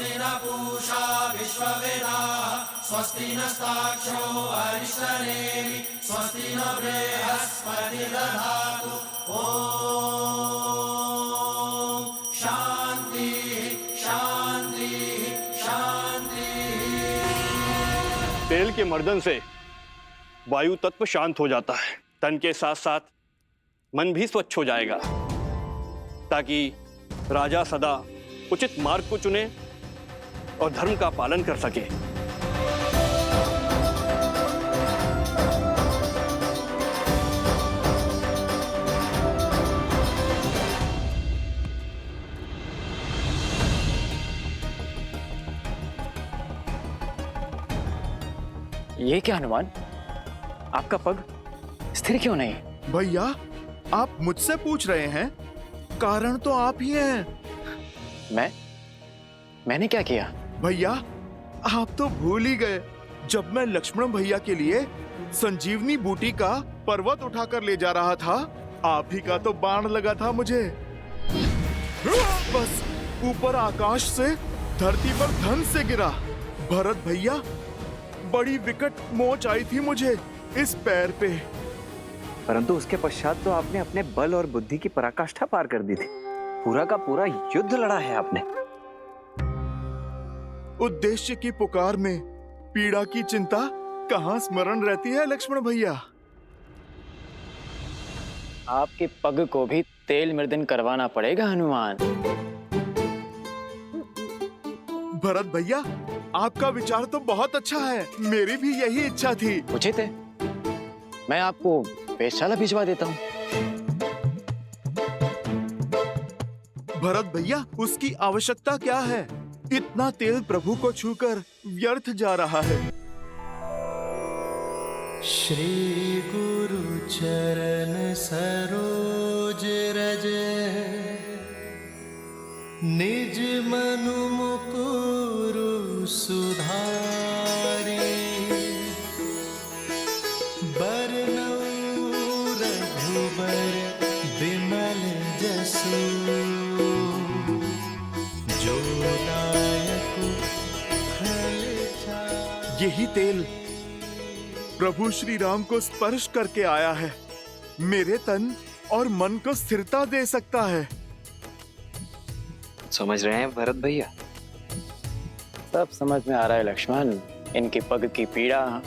स्वस्ति न पूषा विश्ववेदाः स्वस्ति नस्ताक्षो अरिष्टनेमि स्वस्ति न बृहस्पतिर्दधातु ॐ शांति शांति शांति। तेल के मर्दन से वायु तत्व शांत हो जाता है, तन के साथ साथ मन भी स्वच्छ हो जाएगा, ताकि राजा सदा उचित मार्ग को चुने और धर्म का पालन कर सके। ये क्या हनुमान, आपका पग स्थिर क्यों नहीं? भैया, आप मुझसे पूछ रहे हैं? कारण तो आप ही हैं। मैंने क्या किया? भैया, आप तो भूल ही गए, जब मैं लक्ष्मण भैया के लिए संजीवनी बूटी का पर्वत उठाकर ले जा रहा था, आप ही का तो बाण लगा था मुझे। बस ऊपर आकाश से धरती पर धन से गिरा। भरत भैया, बड़ी विकट मोच आई थी मुझे इस पैर पे। परंतु उसके पश्चात तो आपने अपने बल और बुद्धि की पराकाष्ठा पार कर दी थी। पूरा का पूरा युद्ध लड़ा है आपने। उद्देश्य की पुकार में पीड़ा की चिंता कहाँ स्मरण रहती है लक्ष्मण भैया। आपके पग को भी तेल मर्दन करवाना पड़ेगा हनुमान। भरत भैया, आपका विचार तो बहुत अच्छा है, मेरी भी यही इच्छा थी। उचित है, मैं आपको वेधशाला भिजवा देता हूँ। भरत भैया, उसकी आवश्यकता क्या है? इतना तेल प्रभु को छूकर व्यर्थ जा रहा है। श्री गुरु चरण सरोज रज निज मनु मुकुरु सुधारी बरनउँ रघुबर बिमल जसु जो दायक फल चारि। यही तेल प्रभु श्री राम को स्पर्श करके आया है, मेरे तन और मन को स्थिरता दे सकता है। समझ रहे हैं भरत भैया? सब समझ में आ रहा है लक्ष्मण। इनके पग की पीड़ा,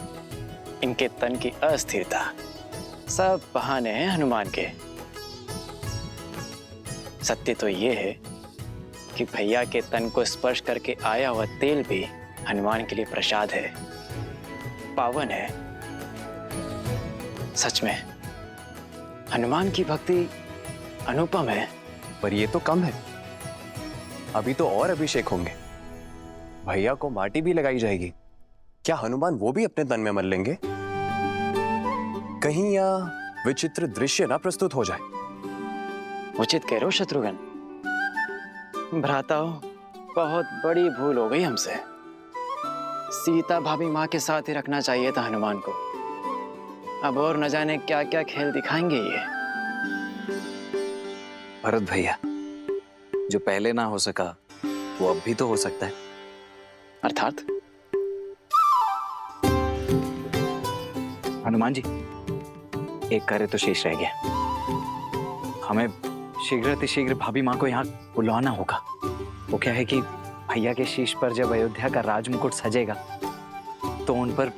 इनके तन की अस्थिरता, सब बहाने हैं हनुमान के। सत्य तो ये है कि भैया के तन को स्पर्श करके आया हुआ तेल भी हनुमान के लिए प्रसाद है, पावन है। सच में हनुमान की भक्ति अनुपम है। पर ये तो कम है, अभी तो और अभिषेक होंगे। भैया को माटी भी लगाई जाएगी। क्या हनुमान वो भी अपने तन में मल लेंगे? कहीं यह विचित्र दृश्य ना प्रस्तुत हो जाए। उचित कह रहे हो शत्रुघ्न। भ्राताओ, बहुत बड़ी भूल हो गई हमसे। सीता भाभी माँ के साथ ही रखना चाहिए था हनुमान को। अब और न जाने क्या क्या खेल दिखाएंगे ये। भरत भैया, जो पहले ना हो सका वो अब भी तो हो सकता है। अर्थात? हनुमान जी, एक कार्य तो शेष रह गया। हमें शीघ्र भाभी माँ को यहाँ बुलवाना होगा। वो क्या है कि भैया के शीश पर जब अयोध्या का राजमुकुट सजेगा तो उन पर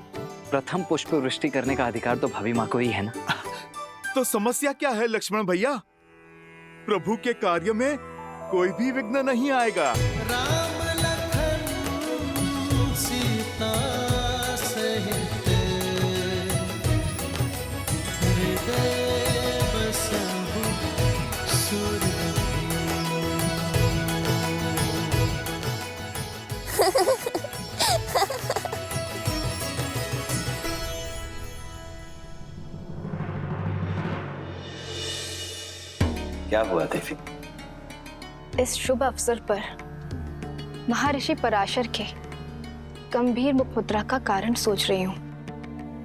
प्रथम पुष्प वृष्टि करने का अधिकार तो भाभी माँ को ही है ना। तो समस्या क्या है लक्ष्मण भैया? प्रभु के कार्य में कोई भी विघ्न नहीं आएगा। राम लखन सीता सहित हृदय बसहु सुरभि। क्या हुआ देवी? इस शुभ अवसर पर महर्षि पराशर के गंभीर मुखमुद्रा का कारण सोच रही हूँ।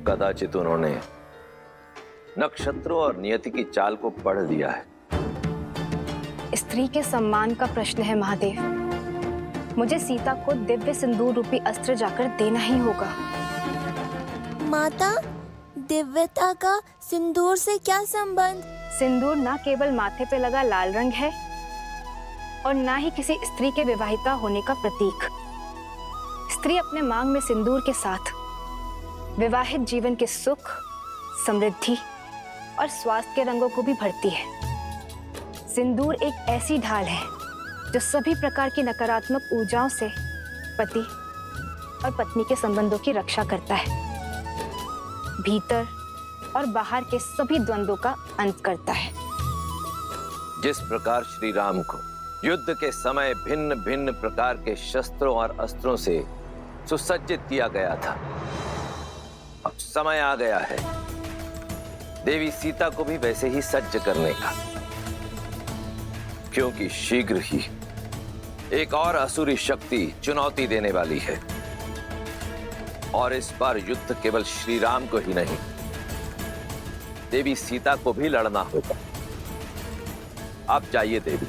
कदाचित उन्होंने नक्षत्रों और नियति की चाल को पढ़ लिया है। स्त्री के सम्मान का प्रश्न है महादेव। मुझे सीता को दिव्य सिंदूर रूपी अस्त्र जाकर देना ही होगा। माता, दिव्यता का सिंदूर से क्या संबंध? सिंदूर ना केवल माथे पे लगा लाल रंग है और ना ही किसी स्त्री के विवाहिता होने का प्रतीक। स्त्री अपने मांग में सिंदूर के साथ विवाहित जीवन के सुख, समृद्धि और स्वास्थ्य के रंगों को भी भरती है। सिंदूर एक ऐसी ढाल है जो सभी प्रकार की नकारात्मक ऊर्जाओं से पति और पत्नी के संबंधों की रक्षा करता है, भीतर और बाहर के सभी द्वंद्वों का अंत करता है। जिस प्रकार श्री राम को युद्ध के समय भिन्न भिन्न प्रकार के शस्त्रों और अस्त्रों से सुसज्जित किया गया था, अब समय आ गया है देवी सीता को भी वैसे ही सज्ज करने का, क्योंकि शीघ्र ही एक और असुरी शक्ति चुनौती देने वाली है। और इस बार युद्ध केवल श्री राम को ही नहीं, देवी सीता को भी लड़ना होगा। आप जाइए देवी,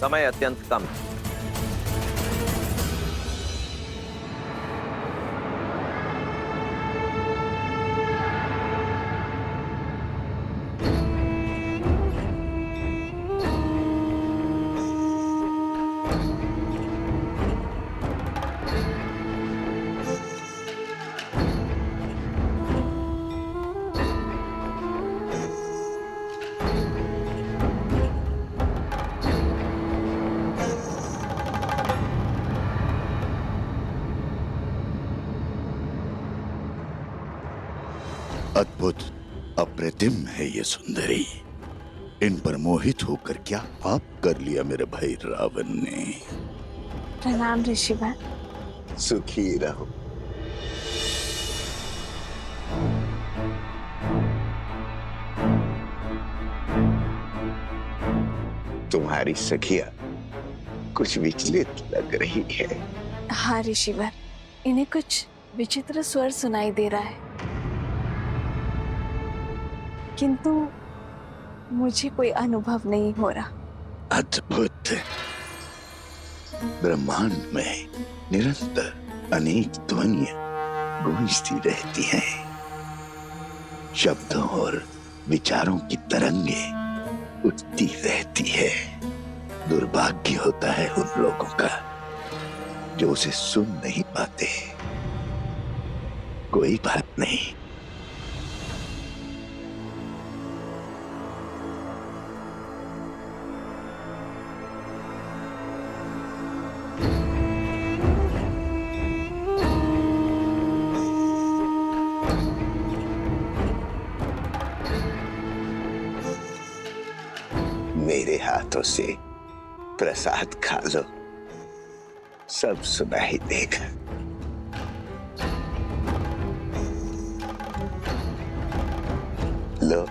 समय अत्यंत कम है। अद्भुत, अप्रतिम है ये सुंदरी। इन पर मोहित होकर क्या पाप कर लिया मेरे भाई रावण ने। प्रणाम ऋषिवर। सुखी रहो। तुम्हारी सखिया कुछ विचलित लग रही है। हाँ ऋषिवर, इन्हें कुछ विचित्र स्वर सुनाई दे रहा है, किंतु मुझे कोई अनुभव नहीं हो रहा। अद्भुत। ब्रह्मांड में निरंतर अनेक ध्वनियां गूंजती रहती हैं। शब्दों और विचारों की तरंगे उठती रहती है। दुर्भाग्य होता है उन लोगों का जो उसे सुन नहीं पाते। कोई बात नहीं, मेरे हाथों से प्रसाद खा लो, सब सुनाई देगा। लो।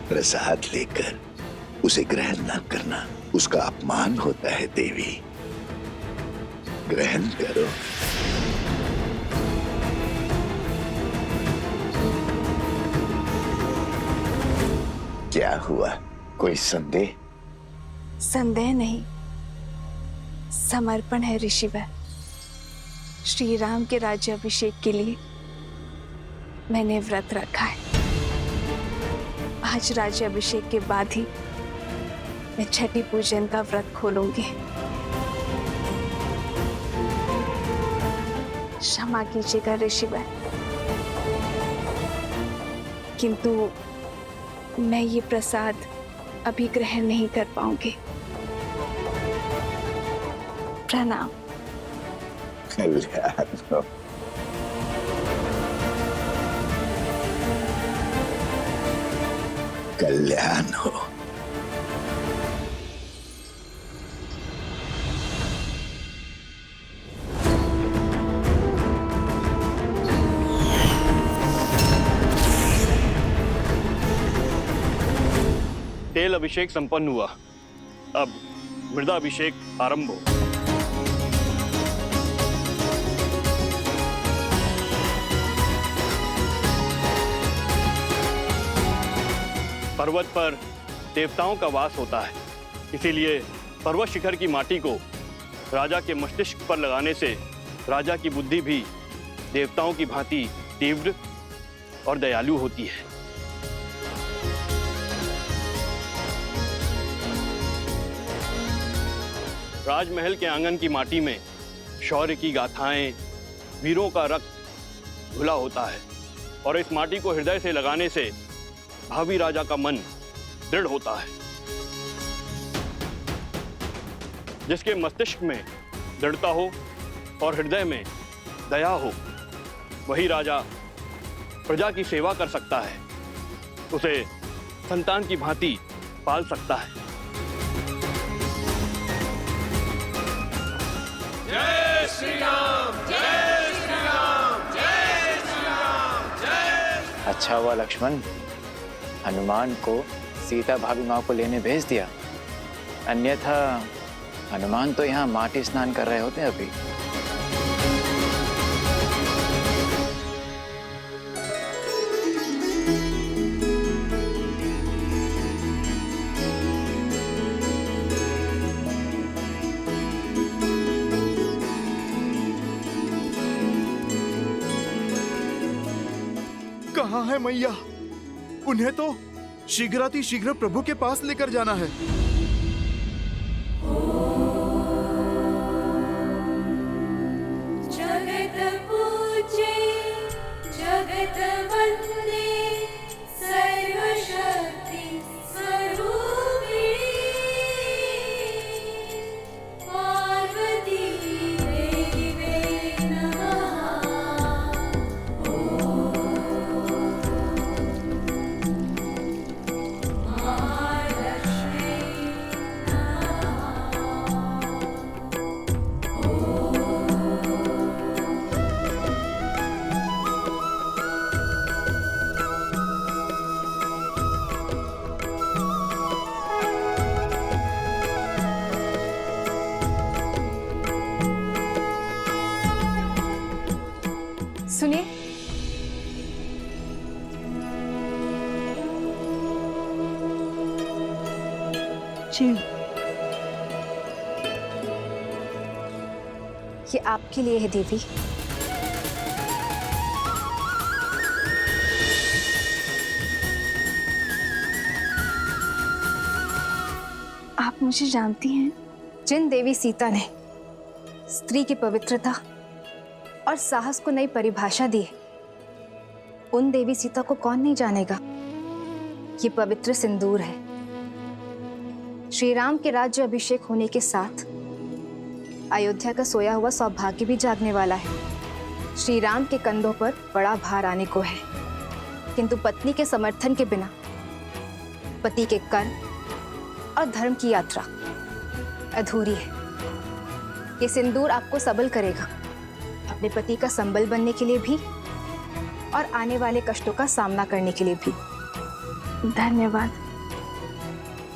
प्रसाद लेकर उसे ग्रहण न करना उसका अपमान होता है देवी। ग्रहण करो। क्या हुआ, कोई संदेह? संदेह नहीं, समर्पण है ऋषिवर। श्री राम के राज्याभिषेक के लिए मैंने व्रत रखा है। आज राज्याभिषेक के बाद ही मैं छठी पूजन का व्रत खोलूंगी। क्षमा कीजिएगा ऋषिवर, किंतु मैं ये प्रसाद अभी ग्रहण नहीं कर पाऊंगी। प्रणाम। कल्याण हो। कल्याण हो। तेल अभिषेक संपन्न हुआ। अब मृदाभिषेक आरंभ हो। पर्वत पर देवताओं का वास होता है, इसीलिए पर्वत शिखर की माटी को राजा के मस्तिष्क पर लगाने से राजा की बुद्धि भी देवताओं की भांति तीव्र और दयालु होती है। राजमहल के आंगन की माटी में शौर्य की गाथाएं, वीरों का रक्त घुला होता है और इस माटी को हृदय से लगाने से भावी राजा का मन दृढ़ होता है। जिसके मस्तिष्क में दृढ़ता हो और हृदय में दया हो, वही राजा प्रजा की सेवा कर सकता है, उसे संतान की भांति पाल सकता है। जय श्री राम, जय श्री राम, जय श्री राम, जय। अच्छा हुआ लक्ष्मण, हनुमान को सीता भाभी माँ को लेने भेज दिया, अन्यथा हनुमान तो यहाँ माटी स्नान कर रहे होते अभी। कहाँ है मैया? उन्हें तो शीघ्र प्रभु के पास लेकर जाना है। जगत पूजे जगत वंदे सर्वशक्ति स्वरूपिणी पार्वती देवी नमः। महालक्ष्मी सुनिए, जी ये आपके लिए है देवी। आप मुझे जानती हैं? जिन देवी सीता ने स्त्री की पवित्रता और साहस को नई परिभाषा दी है, उन देवी सीता को कौन नहीं जानेगा। ये पवित्र सिंदूर है। श्री राम के राज्य अभिषेक होने के साथ अयोध्या का सोया हुआ सौभाग्य भी जागने वाला है। श्री राम के कंधों पर बड़ा भार आने को है, किंतु पत्नी के समर्थन के बिना पति के कर्म और धर्म की यात्रा अधूरी है। ये सिंदूर आपको सबल करेगा, अपने पति का संबल बनने के लिए भी और आने वाले कष्टों का सामना करने के लिए भी। धन्यवाद।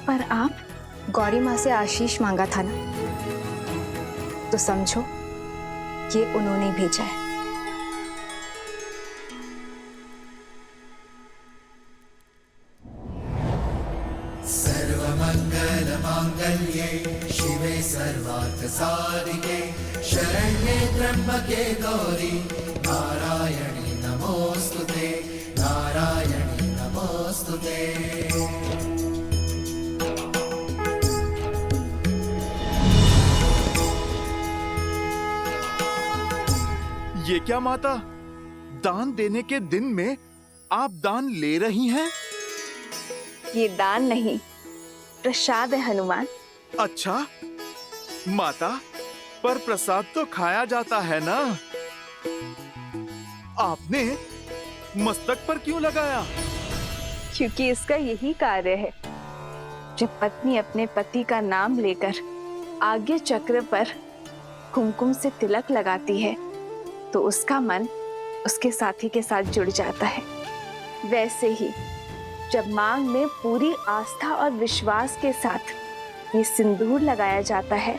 पर आप गौरी माँ से आशीष मांगा था ना, तो समझो ये उन्होंने भेजा है। सर्वमंगल मांगल्ये शिवे सर्वार्थ साधिके शरण्ये त्र्यंबके गौरी नारायणी नमोस्तुते, नारायणी नमोस्तुते। ये क्या माता, दान देने के दिन में आप दान ले रही हैं? ये दान नहीं, प्रसाद है हनुमान। अच्छा माता, पर प्रसाद तो खाया जाता है ना, आपने मस्तक पर क्यों लगाया? क्योंकि इसका यही कार्य है। जब पत्नी अपने पति का नाम लेकर आज्ञा चक्र पर कुमकुम से तिलक लगाती है, तो उसका मन उसके साथी के साथ जुड़ जाता है। वैसे ही जब मांग में पूरी आस्था और विश्वास के साथ ये सिंदूर लगाया जाता है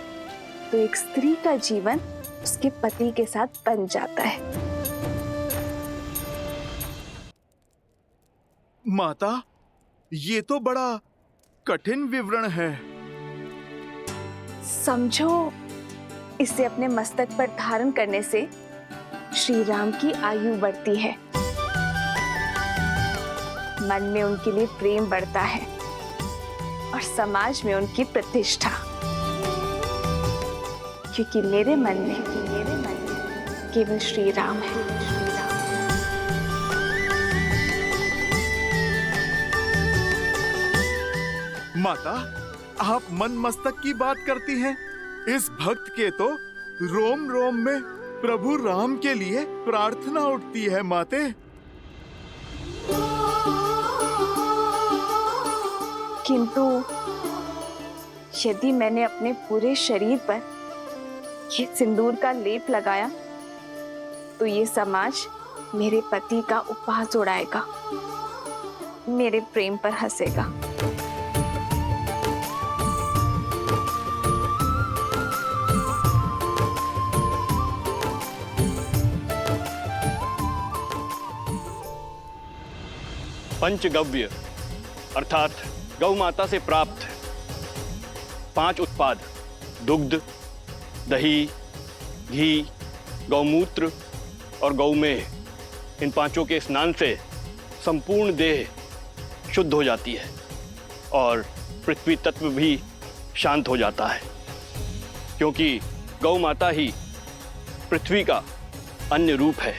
तो एक स्त्री का जीवन उसके पति के साथ बन जाता है। माता, ये तो बड़ा कठिन विवरण है। समझो, इसे अपने मस्तक पर धारण करने से श्री राम की आयु बढ़ती है, मन में उनके लिए प्रेम बढ़ता है और समाज में उनकी प्रतिष्ठा, क्योंकि मेरे मन में केवल श्री राम है। माता, आप मन मस्तक की बात करती हैं। इस भक्त के तो रोम रोम में प्रभु राम के लिए प्रार्थना उठती है माते। किंतु यदि मैंने अपने पूरे शरीर पर ये सिंदूर का लेप लगाया तो ये समाज मेरे पति का उपहास उड़ाएगा, मेरे प्रेम पर हंसेगा। पंचगव्य अर्थात गौ माता से प्राप्त 5 उत्पाद दुग्ध, दही, घी, गौमूत्र और गौमेह, इन पांचों के स्नान से संपूर्ण देह शुद्ध हो जाती है और पृथ्वी तत्व भी शांत हो जाता है, क्योंकि गौ माता ही पृथ्वी का अन्य रूप है।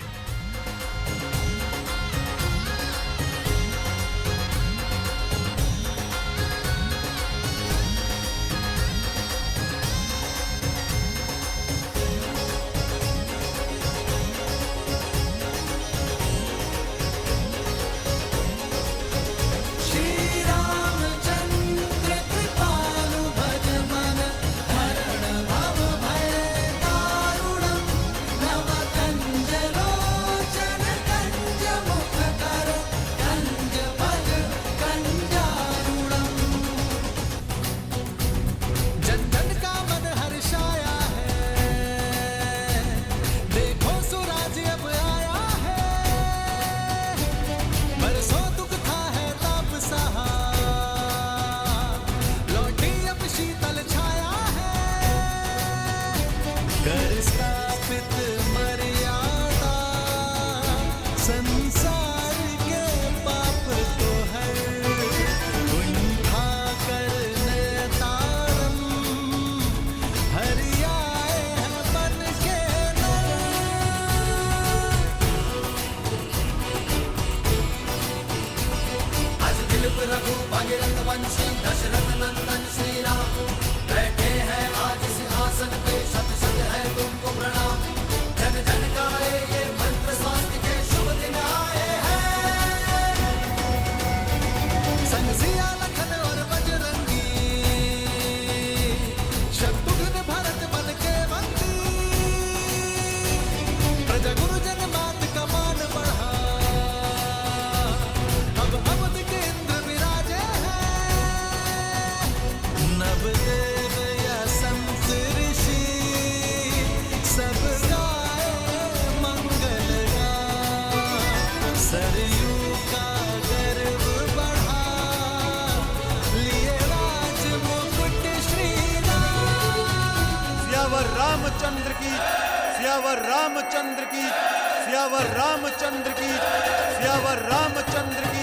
रामचंद्र की, सियावर रामचंद्र की, सियावर रामचंद्र की, सियावर रामचंद्र की।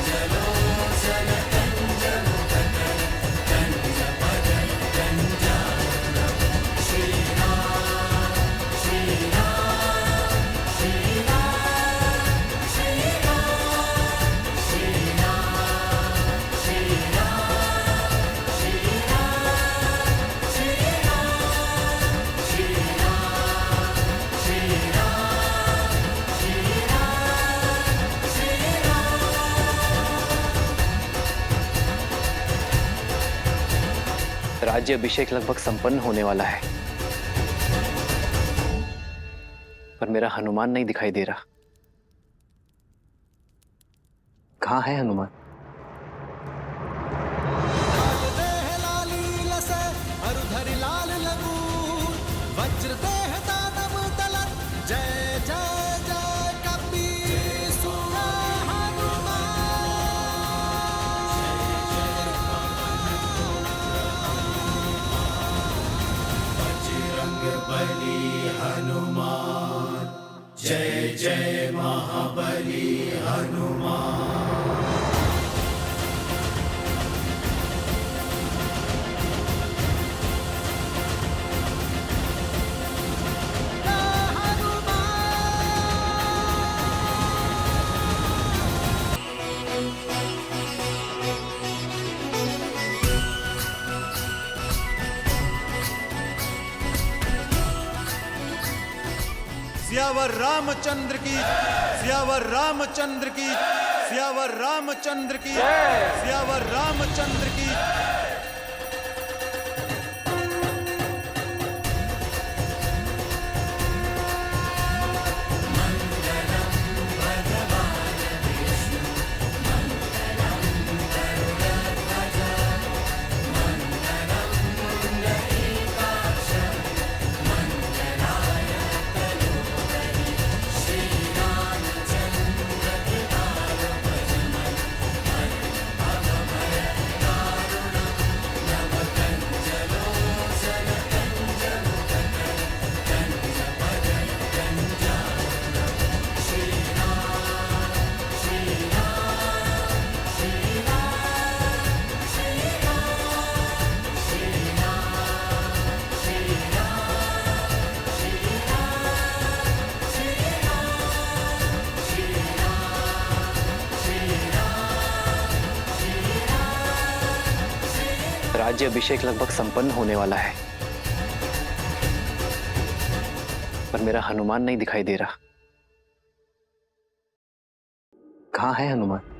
जलोचन राज्य अभिषेक लगभग संपन्न होने वाला है, पर मेरा हनुमान नहीं दिखाई दे रहा। कहाँ है हनुमान? सियावर रामचंद्र की, सियावर रामचंद्र की, सियावर रामचंद्र की, सियावर रामचंद्र की। राज्य अभिषेक लगभग संपन्न होने वाला है, पर मेरा हनुमान नहीं दिखाई दे रहा। कहाँ है हनुमान?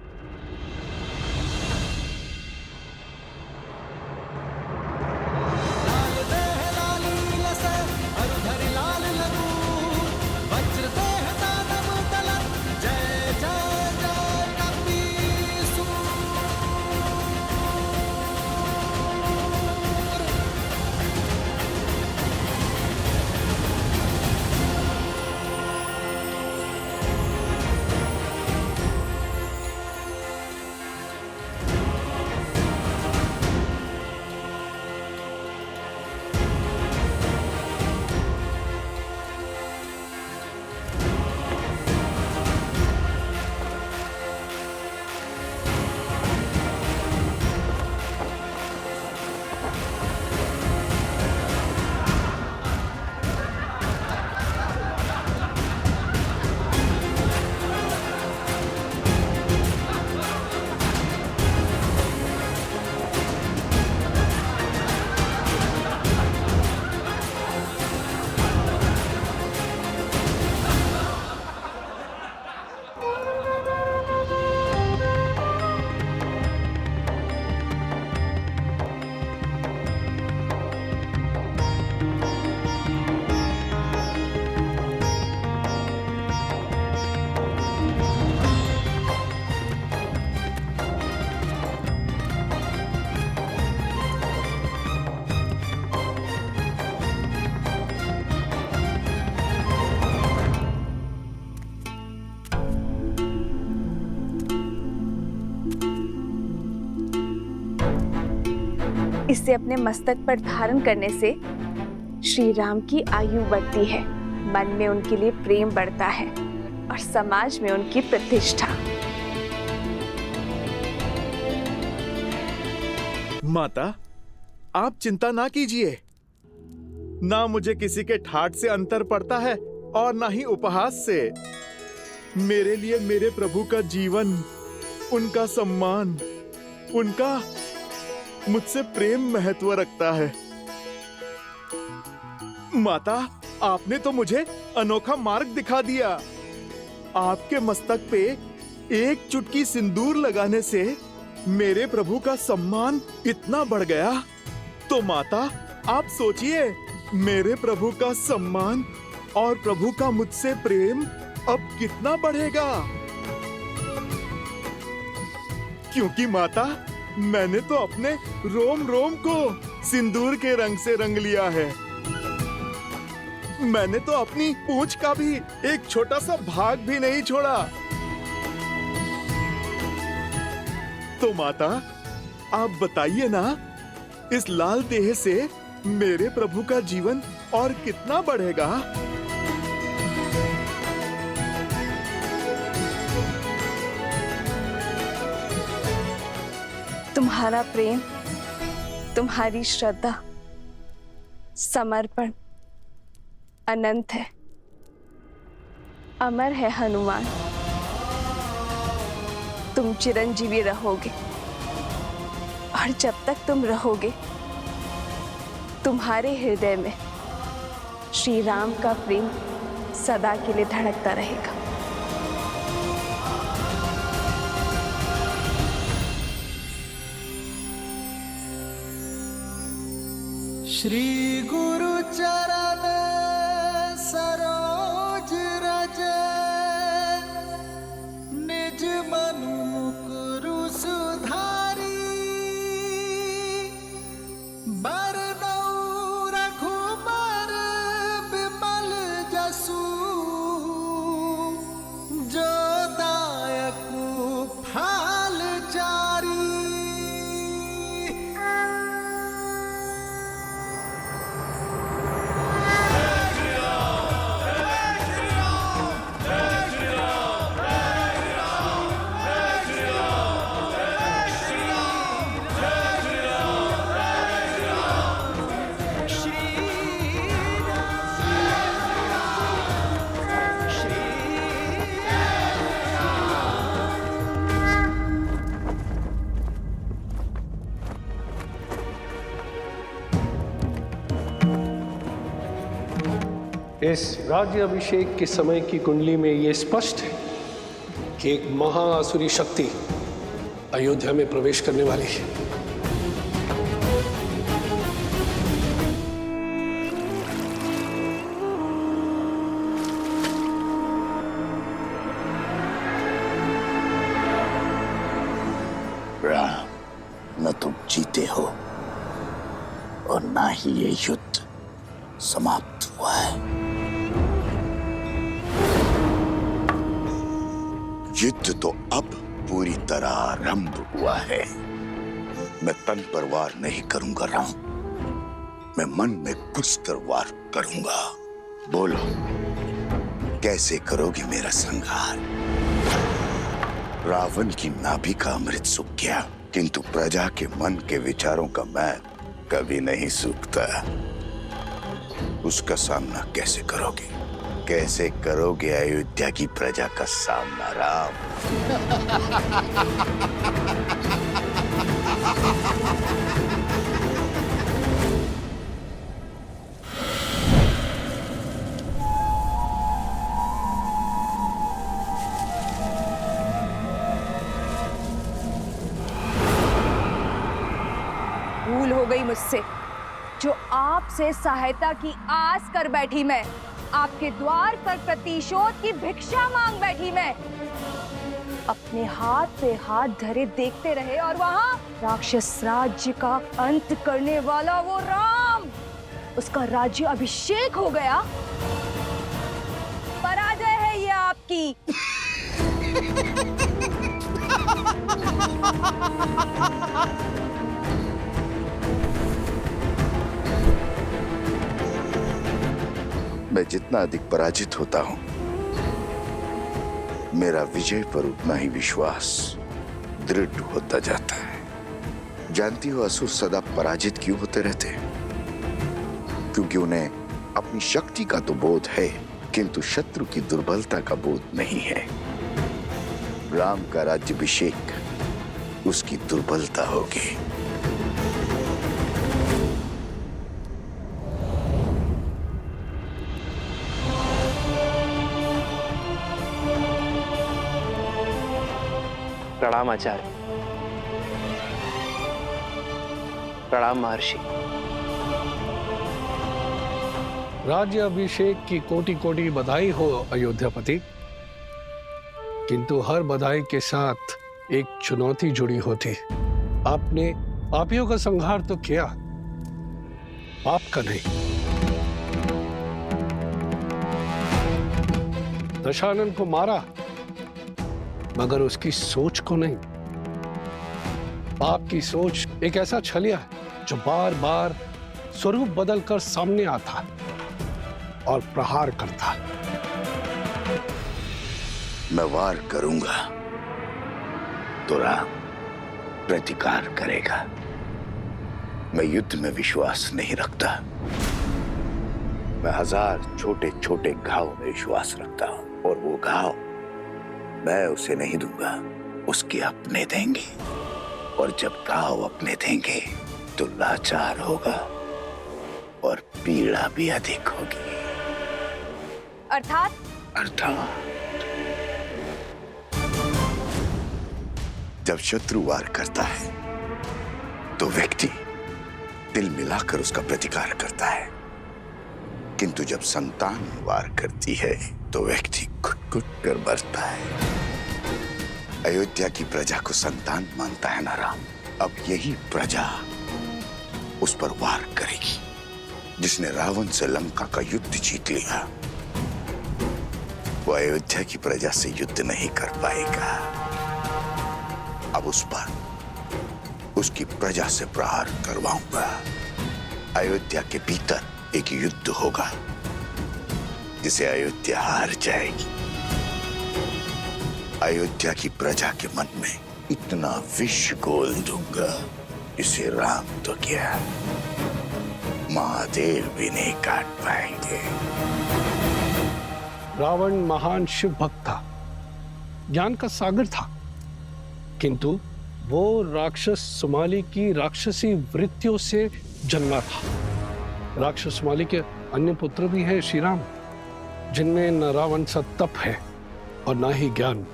इसे अपने मस्तक पर धारण करने से श्री राम की आयु बढ़ती है, मन में उनके लिए प्रेम बढ़ता है और समाज में उनकी प्रतिष्ठा। माता, आप चिंता ना कीजिए। ना मुझे किसी के ठाठ से अंतर पड़ता है और ना ही उपहास से। मेरे लिए मेरे प्रभु का जीवन, उनका सम्मान, उनका मुझसे प्रेम महत्व रखता है। माता, आपने तो मुझे अनोखा मार्ग दिखा दिया। आपके मस्तक पे एक चुटकी सिंदूर लगाने से मेरे प्रभु का सम्मान इतना बढ़ गया तो माता, आप सोचिए, मेरे प्रभु का सम्मान और प्रभु का मुझसे प्रेम अब कितना बढ़ेगा। क्योंकि माता, मैंने तो अपने रोम रोम को सिंदूर के रंग से रंग लिया है। मैंने तो अपनी पूंछ का भी एक छोटा सा भाग भी नहीं छोड़ा। तो माता, आप बताइए ना, इस लाल देह से मेरे प्रभु का जीवन और कितना बढ़ेगा। तुम्हारा प्रेम, तुम्हारी श्रद्धा, समर्पण अनंत है, अमर है हनुमान। तुम चिरंजीवी रहोगे, और जब तक तुम रहोगे, तुम्हारे हृदय में श्री राम का प्रेम सदा के लिए धड़कता रहेगा। श्री गुरु चरण सरोज रज, निज मनु मुकुरु सुधारी, बरनौ रघुबर विमल जसु, जो दायकु फल चारी। इस राज्य अभिषेक के समय की कुंडली में यह स्पष्ट है कि एक महाआसुरी शक्ति अयोध्या में प्रवेश करने वाली है। राम, न तुम जीते हो और ना ही ये युद्ध समाप्त हुआ है। युद्ध तो अब पूरी तरह आरंभ हुआ है। मैं तन पर वार नहीं करूंगा राम, मैं मन में घुसकर वार करूंगा। बोलो, कैसे करोगे मेरा संहार? रावण की नाभि का अमृत सूख गया, किंतु प्रजा के मन के विचारों का मैल कभी नहीं सूखता। उसका सामना कैसे करोगे? कैसे करोगे अयोध्या की प्रजा का सामना राम? भूल हो गई मुझसे, जो आपसे सहायता की आस कर बैठी मैं, आपके द्वार पर प्रतिशोध की भिक्षा मांग बैठी मैं। अपने हाथ पे हाथ धरे देखते रहे और वहां राक्षस राज्य का अंत करने वाला वो राम, उसका राज्य अभिषेक हो गया। पराजय है ये आपकी। मैं जितना अधिक पराजित होता हूं, मेरा विजय पर उतना ही विश्वास दृढ़ होता जाता है। जानती हो असुर सदा पराजित क्यों होते रहते हैं? क्योंकि उन्हें अपनी शक्ति का तो बोध है, किंतु शत्रु की दुर्बलता का बोध नहीं है। राम का राज्याभिषेक उसकी दुर्बलता होगी। प्रणाम आचार्य। प्रणाम महर्षि। राज्य अभिषेक की कोटि कोटि बधाई हो अयोध्यापति, किंतु हर बधाई के साथ एक चुनौती जुड़ी होती। आपने पापियों का संहार तो किया, पाप का नहीं। दशानन को मारा, मगर उसकी सोच को नहीं। पाप की सोच एक ऐसा छलिया जो बार बार स्वरूप बदलकर सामने आता और प्रहार करता। मैं वार करूंगा तो राम प्रतिकार करेगा। मैं युद्ध में विश्वास नहीं रखता। मैं 1000 छोटे छोटे घाव में विश्वास रखता हूं, और वो घाव मैं उसे नहीं दूंगा, उसके अपने देंगे। और जब घाव अपने देंगे तो लाचार होगा और पीड़ा भी अधिक होगी। अर्थात जब शत्रु वार करता है तो व्यक्ति दिल मिलाकर उसका प्रतिकार करता है, किंतु जब संतान वार करती है तो व्यक्ति घुट-घुट कर मरता है। अयोध्या की प्रजा को संतान मानता है ना राम। अब यही प्रजा उस पर वार करेगी। जिसने रावण से लंका का युद्ध जीत लिया, वो अयोध्या की प्रजा से युद्ध नहीं कर पाएगा। अब उस पर उसकी प्रजा से प्रहार करवाऊंगा। अयोध्या के भीतर एक युद्ध होगा जिसे अयोध्या हार जाएगी। अयोध्या की प्रजा के मन में इतना विष घोल दूंगा, इसे राम तो क्या महादेव भी नहीं काट पाएंगे। रावण महान शिव भक्त था, ज्ञान का सागर था, किंतु वो राक्षस सुमाली की राक्षसी वृत्तियों से जन्मा था। राक्षस सुमाली के अन्य पुत्र भी हैं श्री राम, जिनमें न रावण सा तप है और न ही ज्ञान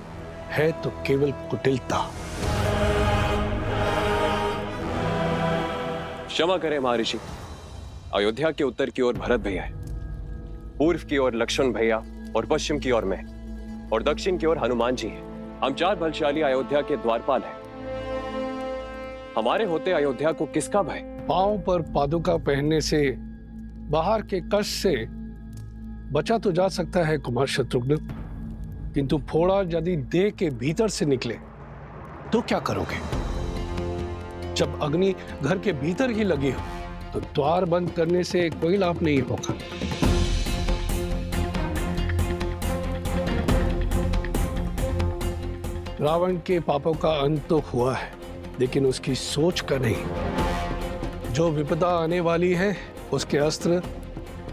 है, तो केवल कुटिलता। क्षमा करें महर्षि, अयोध्या के उत्तर की ओर भरत भैया है, पूर्व की ओर लक्ष्मण भैया और पश्चिम की ओर मैं, और दक्षिण की ओर हनुमान जी हैं। हम 4 बलशाली अयोध्या के द्वारपाल हैं। हमारे होते अयोध्या को किसका भय? पांव पर पादुका पहनने से बाहर के कष्ट से बचा तो जा सकता है कुमार शत्रुघ्न, किंतु फोड़ा यदि देह के भीतर से निकले तो क्या करोगे? जब अग्नि घर के भीतर ही लगी हो तो द्वार बंद करने से कोई लाभ नहीं होगा। रावण के पापों का अंत तो हुआ है, लेकिन उसकी सोच का नहीं। जो विपदा आने वाली है उसके अस्त्र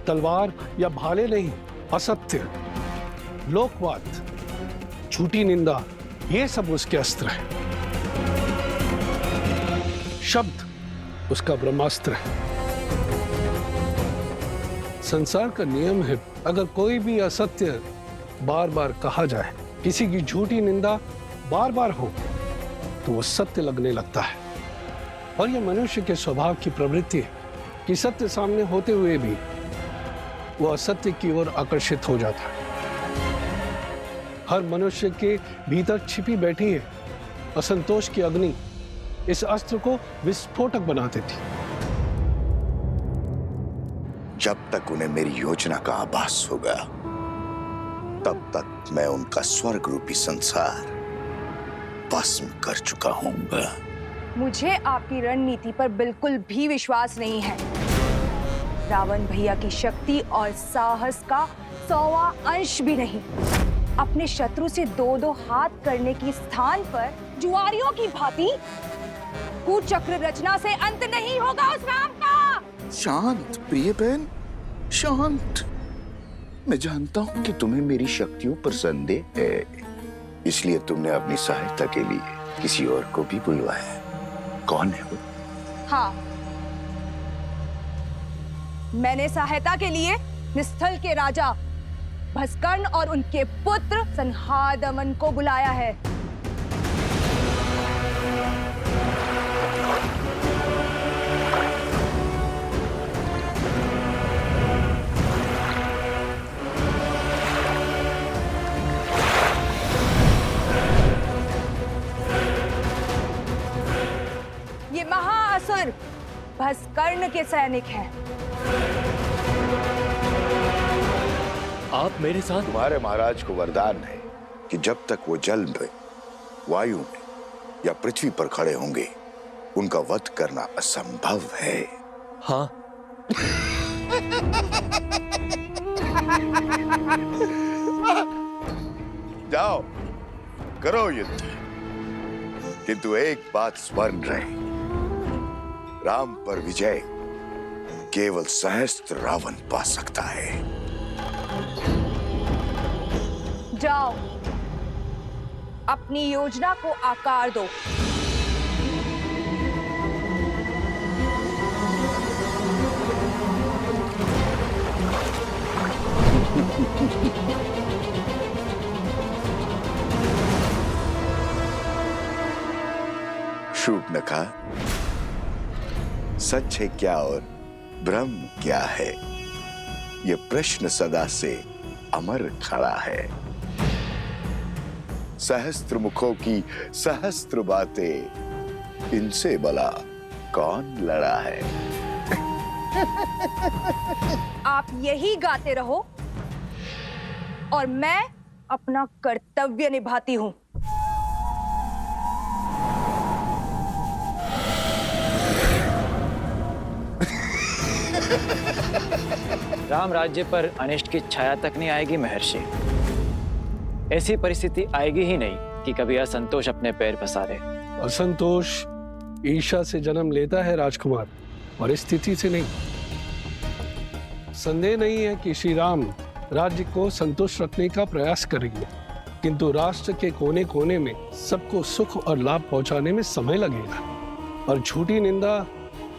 तलवार या भाले नहीं, असत्य, लोकवाद, झूठी निंदा, ये सब उसके अस्त्र है। शब्द उसका ब्रह्मास्त्र है। संसार का नियम है, अगर कोई भी असत्य बार बार कहा जाए, किसी की झूठी निंदा बार बार हो, तो वो सत्य लगने लगता है। और ये मनुष्य के स्वभाव की प्रवृत्ति है कि सत्य सामने होते हुए भी वो असत्य की ओर आकर्षित हो जाता है। हर मनुष्य के भीतर छिपी बैठी है असंतोष की अग्नि, इस अस्त्र को विस्फोटक बना देती। जब तक उन्हें मेरी योजना का आभास होगा, तब तक मैं उनका स्वर्ग रूपी संसार भस्म कर चुका हूंगा। मुझे आपकी रणनीति पर बिल्कुल भी विश्वास नहीं है। रावण भैया की शक्ति और साहस का 100वां अंश भी नहीं। अपने शत्रु से 2-2 हाथ करने की स्थान पर जुआरियों की भांति कूचक्र रचना से अंत नहीं होगा उस राम का। शांत प्रिय बहन, शांत। मैं जानता हूं कि तुम्हें मेरी शक्तियों पर संदेह है, इसलिए तुमने अपनी सहायता के लिए किसी और को भी बुलवाया। कौन है वो? हाँ, मैंने सहायता के लिए निस्थल के राजा भस्कर्ण और उनके पुत्र संहादमन को बुलाया है। महज कर्ण के सैनिक हैं। आप मेरे साथ? तुम्हारे महाराज को वरदान है कि जब तक वो जल में, वायु में या पृथ्वी पर खड़े होंगे, उनका वध करना असंभव है। हाँ। जाओ, करो युद्ध, किंतु एक बात स्मरण रहे, राम पर विजय केवल सहस्त्र रावण पा सकता है। जाओ, अपनी योजना को आकार दो। शूर्पणखा, सच है क्या और भ्रम क्या है, ये प्रश्न सदा से अमर खड़ा है। सहस्त्र मुखों की सहस्त्र बातें, इनसे भला कौन लड़ा है? आप यही गाते रहो और मैं अपना कर्तव्य निभाती हूं। राम राज्य पर अनिष्ट की छाया तक नहीं आएगी महर्षि। ऐसी परिस्थिति आएगी ही नहीं कि कभी असंतोष अपने पैर पसारे। असंतोष ईर्ष्या से जन्म लेता है राजकुमार, परिस्थिति से नहीं। संदेह नहीं है कि श्री राम राज्य को संतुष्ट रखने का प्रयास करेंगे, किंतु राष्ट्र के कोने कोने में सबको सुख और लाभ पहुंचाने में समय लगेगा, और झूठी निंदा,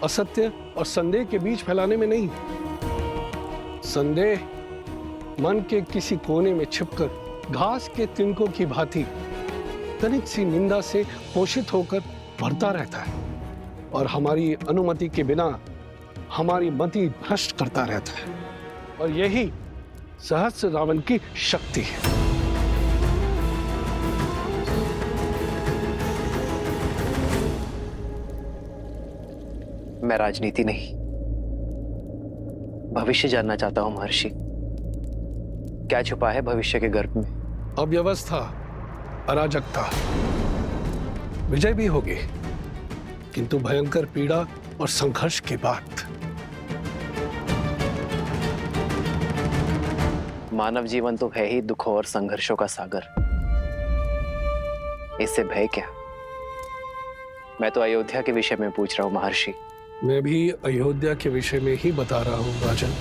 असत्य और संदेह के बीच फैलाने में नहीं। संदेह मन के किसी कोने में छिपकर घास के तिनकों की भांति तनिक सी निंदा से पोषित होकर बढ़ता रहता है, और हमारी अनुमति के बिना हमारी मति भ्रष्ट करता रहता है, और यही सहस्त्र रावण की शक्ति है। मैं राजनीति नहीं, भविष्य जानना चाहता हूं महर्षि। क्या छुपा है भविष्य के गर्भ में? अव्यवस्था, अराजकता, विजय भी होगी, किंतु भयंकर पीड़ा और संघर्ष के बाद। मानव जीवन तो है ही दुखों और संघर्षों का सागर, इससे भय क्या? मैं तो अयोध्या के विषय में पूछ रहा हूं महर्षि। मैं भी अयोध्या के विषय में ही बता रहा हूं राजन।